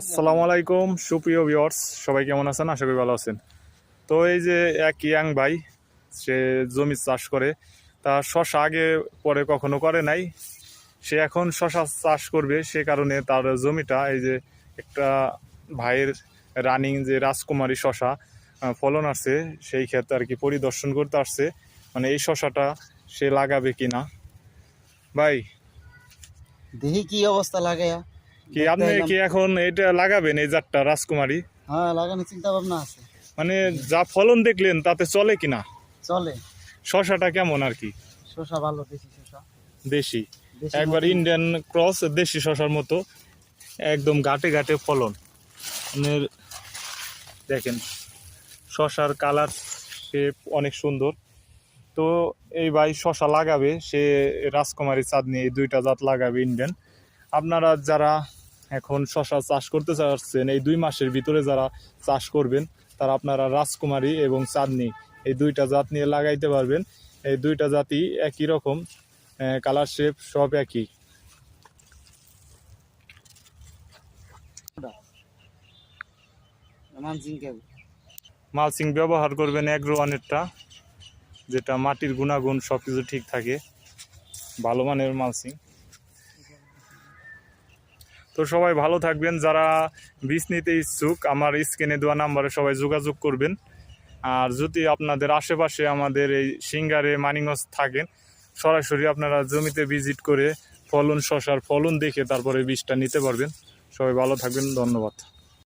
আসসালামু আলাইকুম সুপ্রিয় ভিউয়ার্স, সবাই কেমন আছেন? আশা করি ভালো আছেন। তো এই যে এক ইয়াং ভাই, সে জমি চাষ করে, তা শশা আগে পরে কখনো করে নাই, সে এখন শশা চাষ করবে। সে কারণে তার জমিটা এই যে একটা ভাইয়ের রানিং যে রাজকুমারী শশা ফলন আছে, সেই ক্ষেত্রে আর কি পরিদর্শন করতে আসছে, মানে এই শশাটা সে লাগাবে কিনা। ভাই, দেখি কি অবস্থা লাগে। কি আপনি কি এখন এটা লাগাবেন, এই জাতটা রাজকুমারী? হ্যাঁ, লাগানোর চিন্তা ভাবনা আছে। মানে যা ফলন দেখলেন তাতে চলে কিনা? চলে। শশাটা কেমন আর কি? শসা ভালো, দেশি শসা। দেশি, দেশি একবার মতন। ইন্ডিয়ান ক্রস, দেশি শশার মতো, একদম ঘাটে ঘাটে ফলন। মানে দেখেন শশার কালার শেপ অনেক সুন্দর। তো এই ভাই শশা লাগাবে, সে রাজকুমারী চাঁদনি, এই দুইটা জাত লাগাবে ইন্ডিয়ান। আপনারা যারা এখন শশা চাষ করতে চাচ্ছেন, এই 2 মাসের ভিতরে যারা চাষ করবেন, তারা আপনারা রাজকুমারী এবং চাঁদনি এই দুইটা জাত নিয়ে লাগাইতে পারবেন। এই দুইটা জাতই একই রকম, কালার শেপ সব একই। মালচিং ব্যবহার করবেন অ্যাগ্রো-ওয়ানেরটা, যেটা মাটির গুণাগুণ সব কিছু ঠিক থাকে, ভালো মানের মালচিং। তো সবাই ভালো থাকবেন। যারা বীজ নিতে ইচ্ছুক, আমার স্ক্রিনে দেওয়া নাম্বারে সবাই যোগাযোগ করবেন। আর যদি আপনাদের আশেপাশে আমাদের এই সিঙ্গারে মানিকগঞ্জ থাকেন, সরাসরি আপনারা জমিতে ভিজিট করে শশার ফলন দেখে তারপরে বীজটা নিতে পারবেন। সবাই ভালো থাকবেন, ধন্যবাদ।